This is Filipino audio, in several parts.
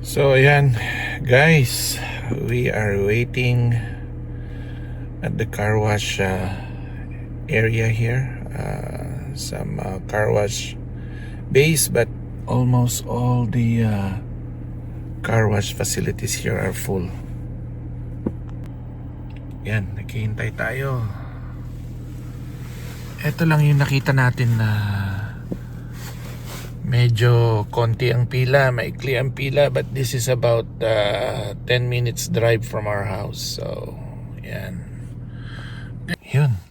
So ayan guys, we are waiting at the car wash area here. Some car wash base, but almost all the car wash facilities here are full. Yan, naghihintay tayo. Ito lang yung nakita natin na medyo konti ang pila, maikli ang pila, but this is about 10 minutes drive from our house. So, yan. Yun.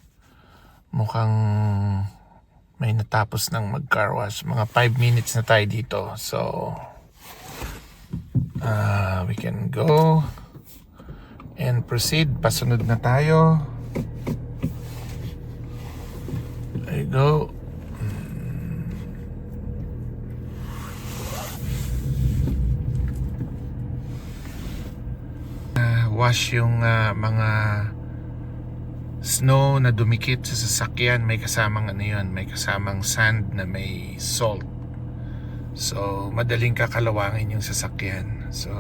Mukhang may natapos ng mag-car wash. Mga 5 minutes na tayo dito. So, we can go and proceed. Pasunod na tayo. There you go. Wash yung mga snow na dumikit sa sasakyan. May kasamang ano yun, may kasamang sand na may salt. So madaling kakalawangin yung sasakyan. So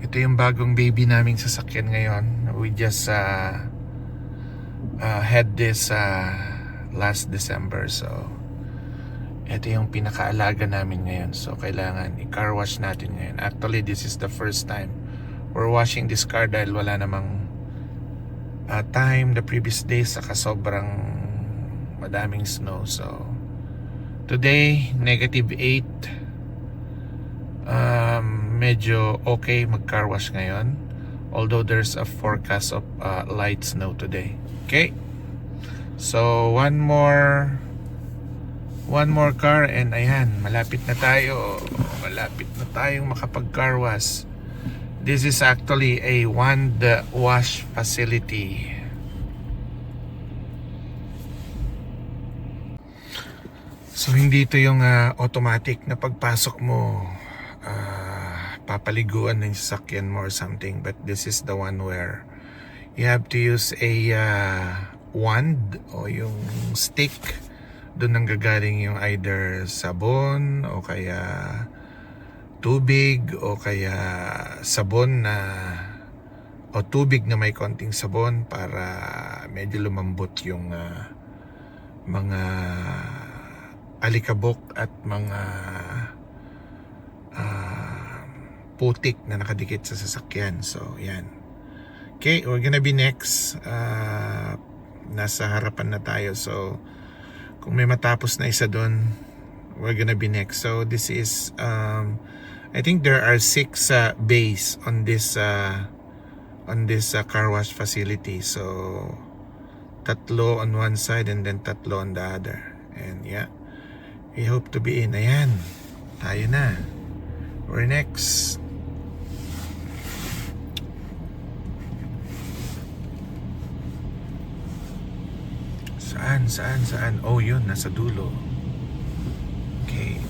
ito yung bagong baby naming sasakyan ngayon. We just had this last December. So ito yung pinakaalaga namin ngayon. So kailangan i-car wash natin ngayon. Actually this is the first time we're washing this car dahil wala namang time the previous days, saka sobrang madaming snow. So today -8. Medyo okay mag-car wash ngayon, although there's a forecast of light snow today. Okay, so one more car and ayan, malapit na tayong makapag-car wash. This is actually a wand wash facility. So hindi ito yung automatic na pagpasok mo papaliguan ng sasakyan mo or something, but this is the one where you have to use a wand o yung stick. Doon nanggagaling yung either sabon o kaya tubig o kaya sabon na o tubig na may konting sabon para medyo lumambot yung mga alikabok at mga putik na nakadikit sa sasakyan. So yan. Okay, we're gonna be next. Nasa harapan na tayo. So kung may matapos na isa doon, we're gonna be next. So this is I think there are 6 bays on this car wash facility. So tatlo on one side and then tatlo on the other. And yeah, we hope to be in. Ayan, tayo na. We're next. Saan? Oh, yun, nasa dulo. Okay.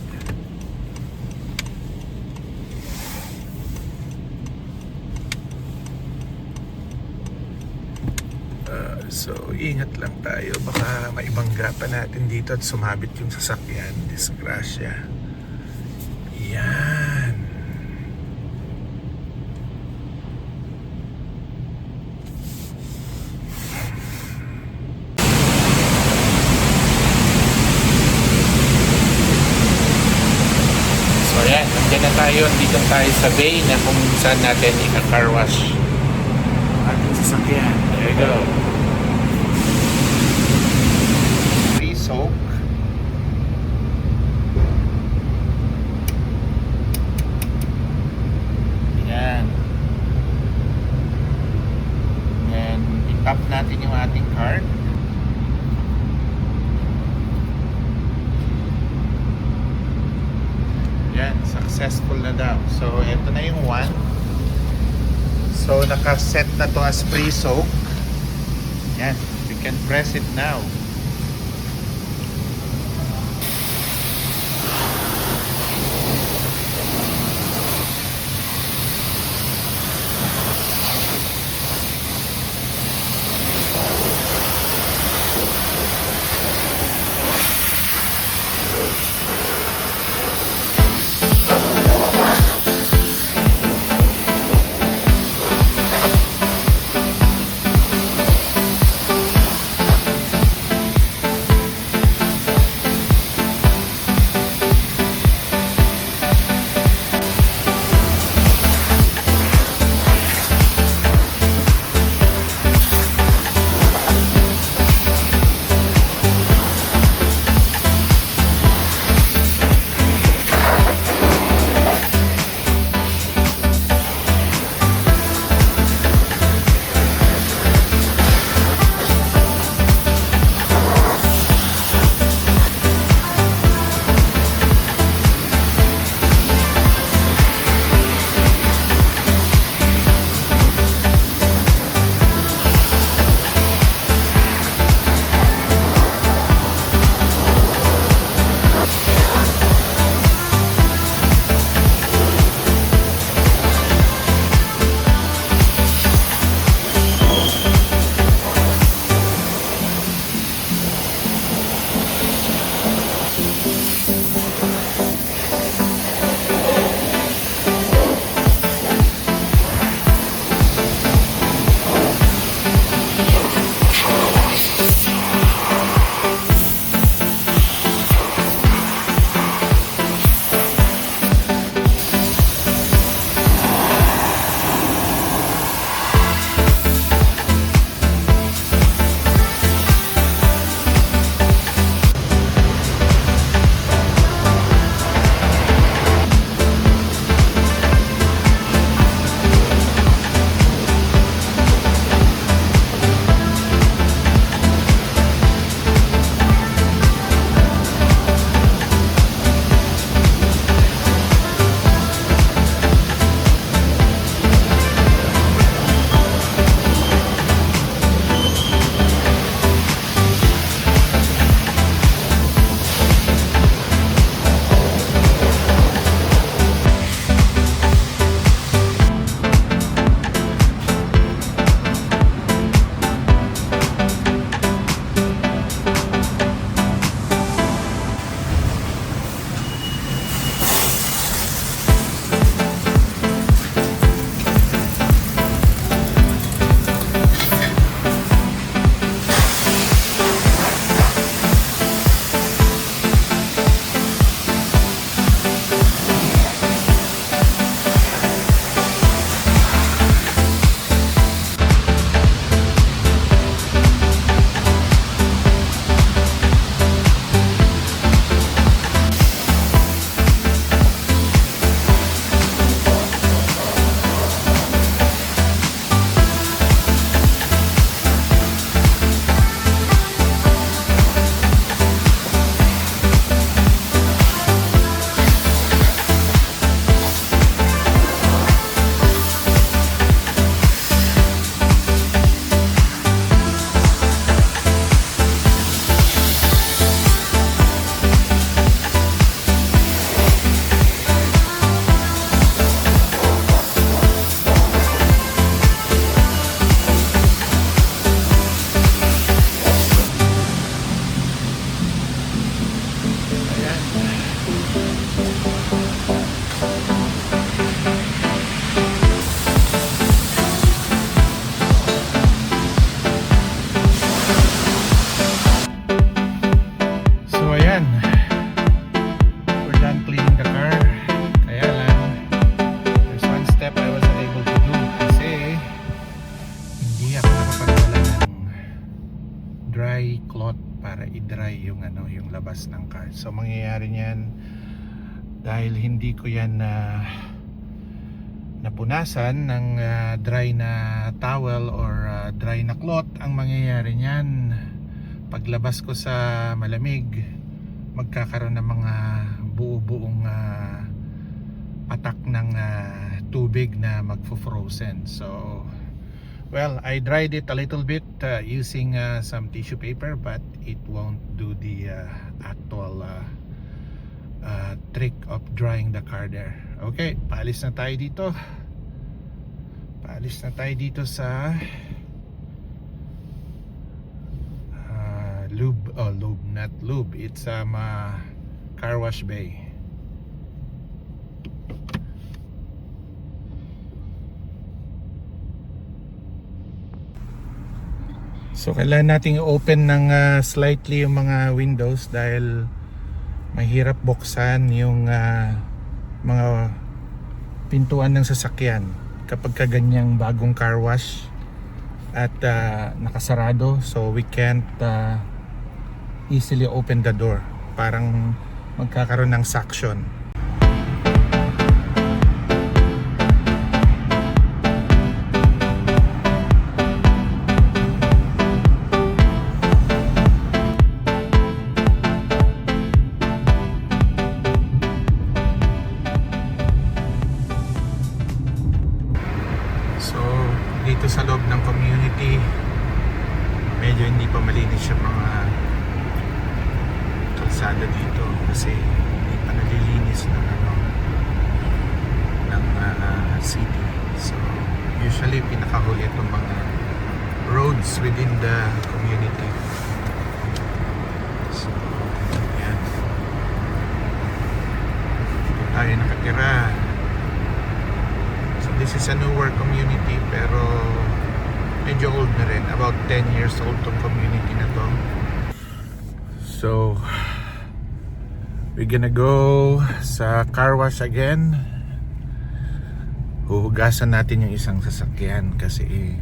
So, ingat lang tayo. Baka maibangga pa natin dito at sumabit yung sasakyan. Disgrasya. Yan. So, yan. Nandiyan na tayo. Dito tayo sa bay na kung saan natin ika-car wash ating sasakyan. There you go. Soak. Yan. Then i-tap natin yung ating card. Yan, successful na daw. So ito na yung one. So naka-set na to as pre-soak. Yan, we can press it now. palabas ng car. So mangyayari niyan dahil hindi ko yan napunasan ng dry na towel or dry na cloth. Ang mangyayari niyan, paglabas ko sa malamig, magkakaroon ng mga buo-buong patak ng tubig na magfo-frozen. So well, I dried it a little bit using some tissue paper, but it won't do the actual trick of drying the car there. Okay, paalis na tayo dito. Paalis na tayo dito sa lube, not lube, it's car wash bay. So kailangan nating open ng slightly yung mga windows dahil mahirap buksan yung mga pintuan ng sasakyan kapag kaganyang bagong car wash at nakasarado, so we can't easily open the door, parang magkakaroon ng suction. Dito sa loob ng community, medyo hindi pa malinis yung mga kalsada dito kasi hindi pa nalilinis ng city. So usually pinakahuli itong mga roads within the community. So yan, dito tayo nakatira. This is a newer community pero medyo old na rin. About 10 years old tong community na to. So we're gonna go sa car wash again. Huhugasan natin yung isang sasakyan kasi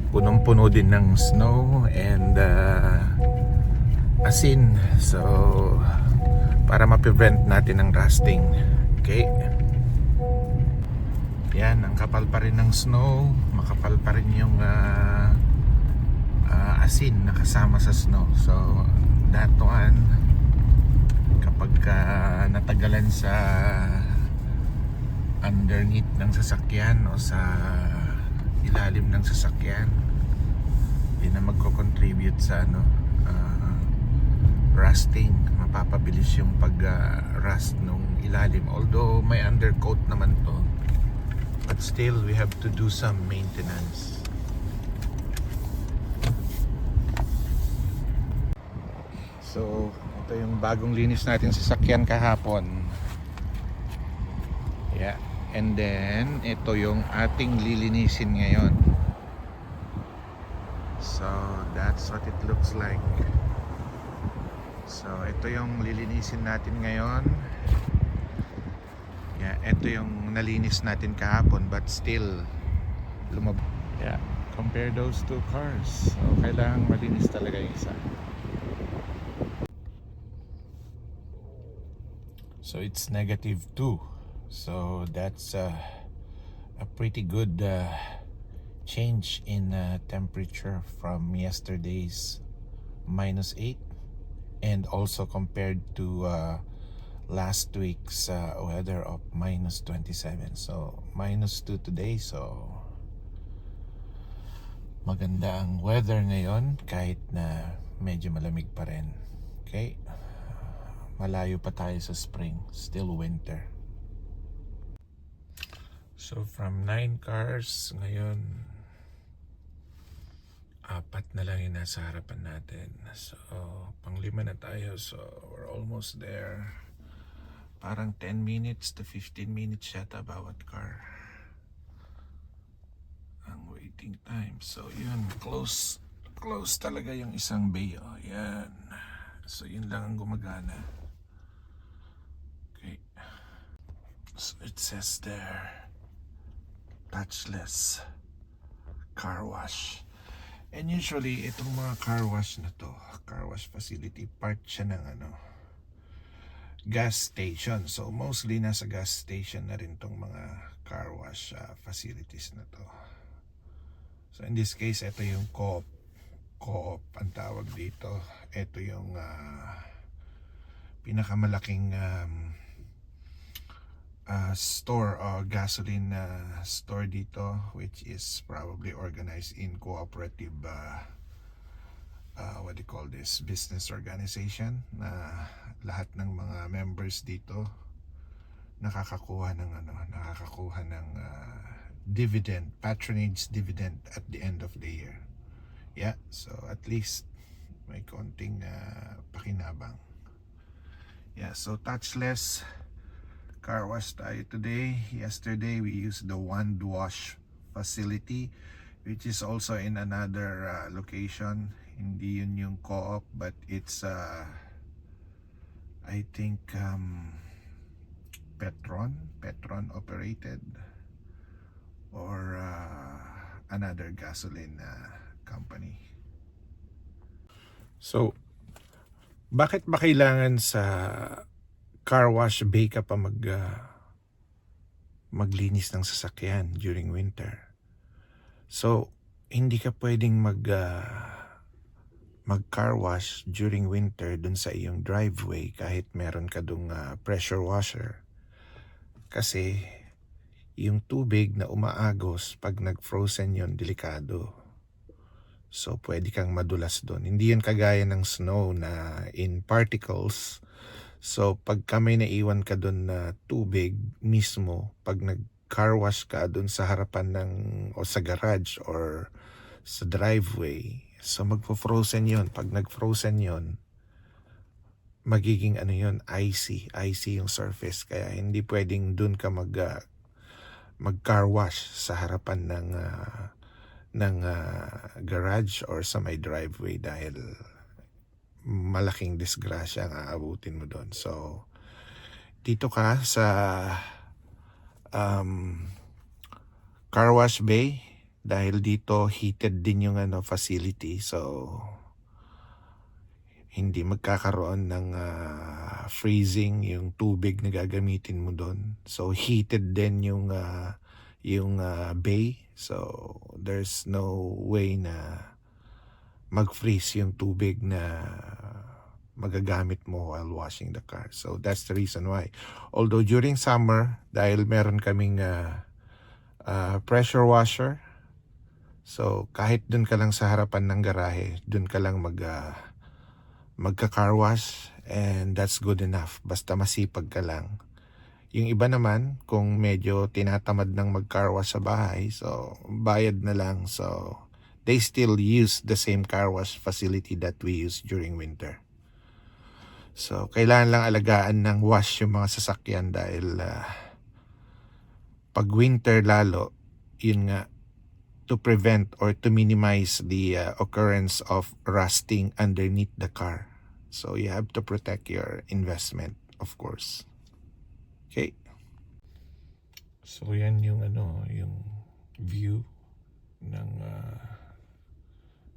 punong-puno din ng snow and asin. So para ma-prevent natin ang rusting. Okay. Yan, ang kapal pa rin ng snow, makapal pa rin yung asin na kasama sa snow. So that one, kapag natagalan sa underneath ng sasakyan o sa ilalim ng sasakyan, yun na magko-contribute sa rusting. Mapapabilis yung pag-rust nung ilalim, although may undercoat naman to. But still, we have to do some maintenance. So, ito yung bagong linis natin sa sasakyan kahapon. Yeah. And then, ito yung ating lilinisin ngayon. So, that's what it looks like. So, ito yung lilinisin natin ngayon. Yeah, ito yung nalinis natin kahapon but still yeah, compare those two cars. So kailangan malinis talaga yung isa. So it's -2. So that's a pretty good change in temperature from yesterday's -8 and also compared to last week's weather of -27. So -2 today. So maganda ang weather ngayon kahit na medyo malamig pa rin. Okay, malayo pa tayo sa spring, still winter. So from 9 cars ngayon, 4 na lang yung nasa harapan natin. So pang-5 na tayo. So we're almost there. Parang 10 minutes to 15 minutes yata bawat car ang waiting time. So yun, close talaga yung isang bay. Oh, yan. So yun lang ang gumagana. Okay. So it says there, touchless car wash. And usually, itong mga car wash na to, car wash facility, part siya ng gas station. So, mostly nasa gas station na rin tong mga car wash facilities na to. So, in this case, ito yung Co-op. Co-op ang tawag dito. Ito yung pinakamalaking store or gasoline store dito, which is probably organized in cooperative what do you call this, business organization, na lahat ng mga members dito nakakakuha ng dividend, patronage dividend at the end of the year. Yeah, so at least may konting pakinabang. Yeah, so touchless car wash tayo today. Yesterday we used the wand wash facility, which is also in another location. Hindi yun yung Co-op, but it's I think Petron operated, or another gasoline company. So, bakit ba kailangan sa car wash bay ka pa maglinis ng sasakyan during winter? So, hindi ka pwedeng mag car wash during winter dun sa iyong driveway kahit meron ka dung pressure washer. Kasi yung tubig na umaagos pag nag-frozen yon, delikado. So, pwede kang madulas doon. Hindi yan kagaya ng snow na in particles. So, pag may naiwan ka doon na tubig mismo, pag nag-car wash ka doon sa harapan o sa garage or sa driveway, so magpo-frozen yon. Pag nag-frozen yon, magiging icy yung surface. Kaya hindi pwedeng doon ka mag-car wash sa harapan ng garage or sa may driveway dahil malaking disgrasya ang aabutin mo doon. So, dito ka sa car wash bay dahil dito heated din yung facility. So, hindi magkakaroon ng freezing yung tubig na gagamitin mo doon. So, heated din yung bay. So, there's no way na mag-freeze yung tubig na magagamit mo while washing the car. So, that's the reason why. Although during summer, dahil meron kaming pressure washer, so kahit dun ka lang sa harapan ng garahe, dun ka lang magka-car wash, and that's good enough. Basta masipag ka lang. Yung iba naman, kung medyo tinatamad ng mag-car wash sa bahay, so bayad na lang. So, they still use the same car wash facility that we use during winter. So, kailangan lang alagaan ng wash yung mga sasakyan dahil pag winter lalo, yun nga, to prevent or to minimize the occurrence of rusting underneath the car. So, you have to protect your investment, of course. Okay. So, yan yung yung view ng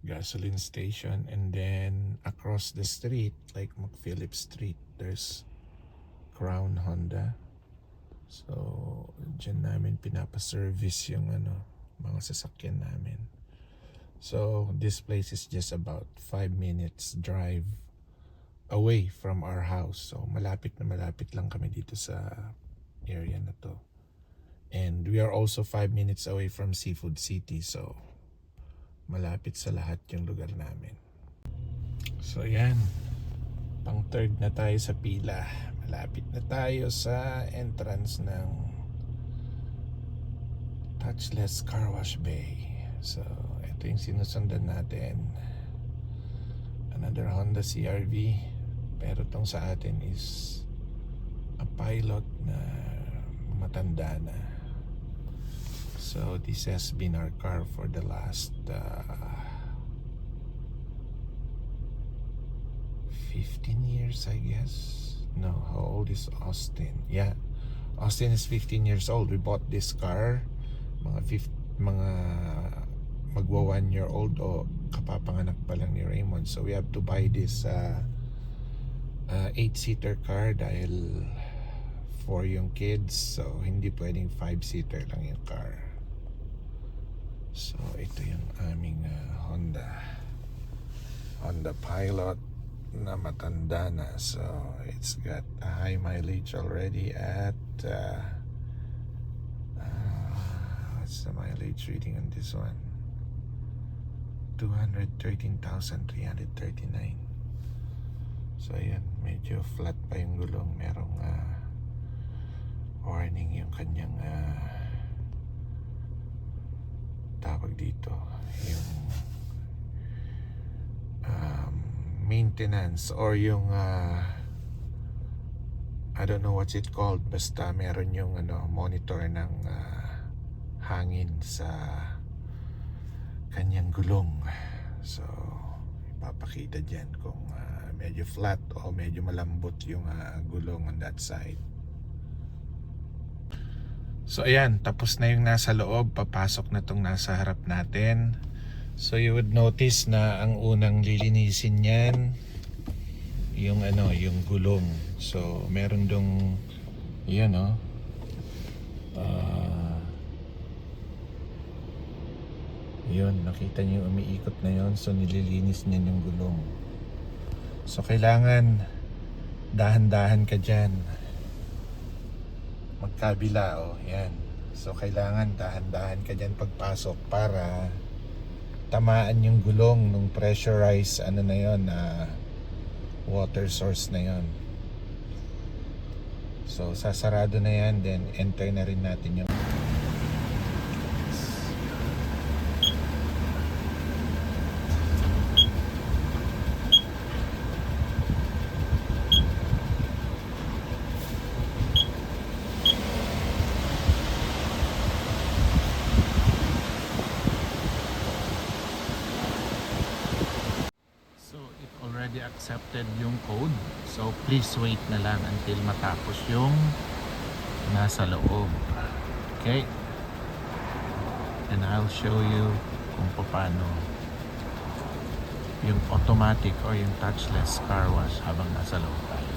gasoline station, and then across the street, like McPhillips Street, there's Crown Honda. So, dyan namin pinapaservice yung mga sasakyan namin. So, this place is just about 5 minutes drive away from our house. So, malapit lang kami dito sa area na to. And we are also 5 minutes away from Seafood City. So, malapit sa lahat yung lugar namin. So, yan. Pang third na tayo sa pila. Malapit na tayo sa entrance ng touchless car wash bay. So, ito yung sinusundan natin. Another Honda CR-V. Pero tong sa atin is a pilot na matanda na. So, this has been our car for the last 15 years, I guess. No, how old is Austin? Yeah, Austin is 15 years old. We bought this car mga magwa 1 year old o kapapanganak pa lang ni Raymond. So we have to buy this 8-seater car dahil for yung kids. So hindi pwedeng 5-seater lang yung car. So ito yung aming Honda Pilot na matanda na. So it's got a high mileage already at what's the mileage reading on this one? 213,339. So ayan, medyo flat pa yung gulong. Merong warning yung kanyang tawag dito, yung maintenance or yung I don't know what's it called, basta meron yung monitor ng hangin sa kanyang gulong. So ipapakita dyan kung medyo flat o medyo malambot yung gulong on that side. So ayan, tapos na yung nasa loob, papasok na tong nasa harap natin. So you would notice na ang unang lilinisin niyan yung yung gulong. So meron dong yan yun, nakita niyo umiikot na yon. So nililinis niyan yung gulong. So kailangan dahan-dahan ka dyan. Magkabila yan. So kailangan dahan-dahan ka dyan pagpasok para tamaan yung gulong nung pressurized na yon water source na yon. So sasarado na yan, then enter na rin natin yung already accepted yung code. So please wait na lang until matapos yung nasa loob. Okay? And I'll show you kung paano yung automatic or yung touchless car wash habang nasa loob tayo.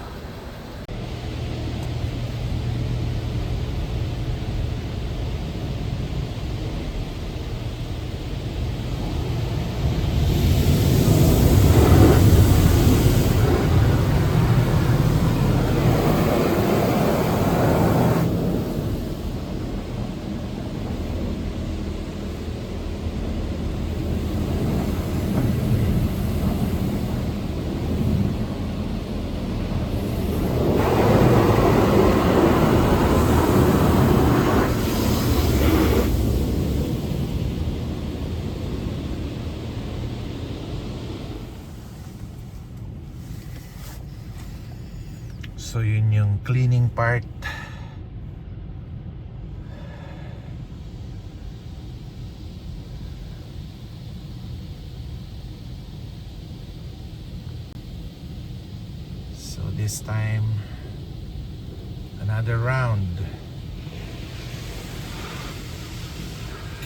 So yun yung cleaning part. So this time another round.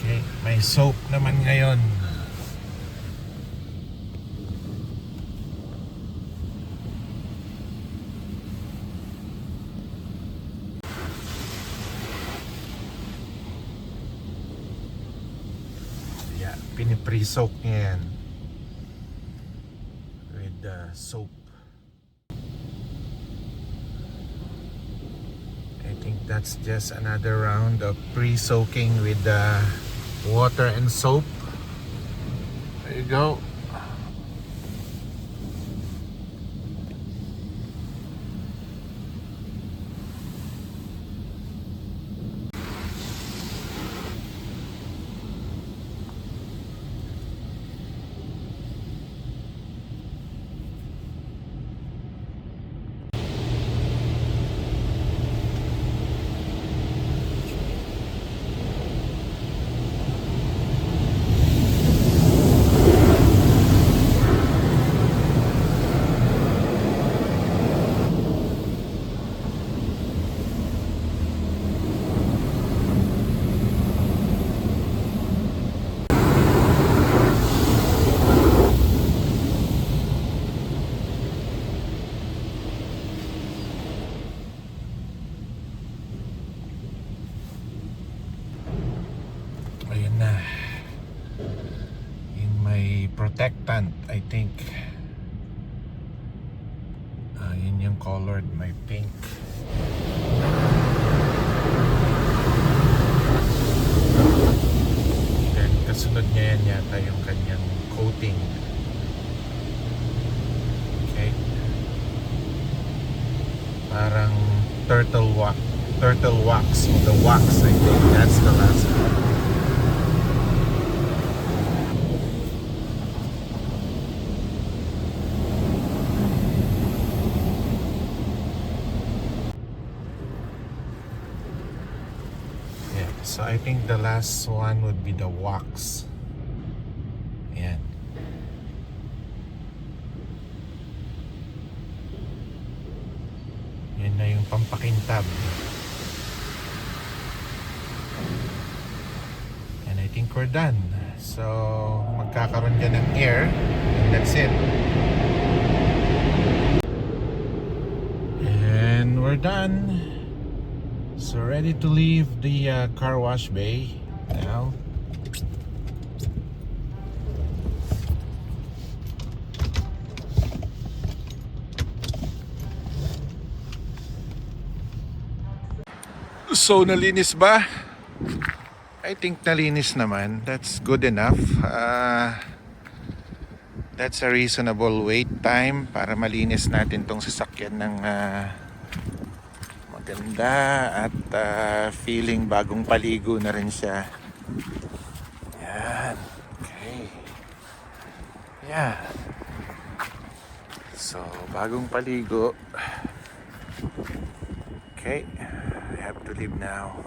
Okay, may soap naman ngayon. Pinipre-soak niya yan with soap. I think that's just another round of pre-soaking with water and soap. There you go. protectant, I think. Yun yung colored, may pink. Then kasunod niya yan yata yung kanyang coating. Okay. Parang turtle wax, the wax, I think that's the last one. Yeah, so I think the last one would be the wax. Yan. Yan na yung pampakintab. And I think we're done. So, magkakaroon dyan ng air. And that's it. And we're done. So, ready to leave the car wash bay now. So, nalinis ba? I think nalinis naman. That's good enough. That's a reasonable wait time para malinis natin tong sasakyan ng maganda at feeling bagong paligo na rin siya. Yan. Okay. Yeah. So, bagong paligo. Okay. I have to leave now.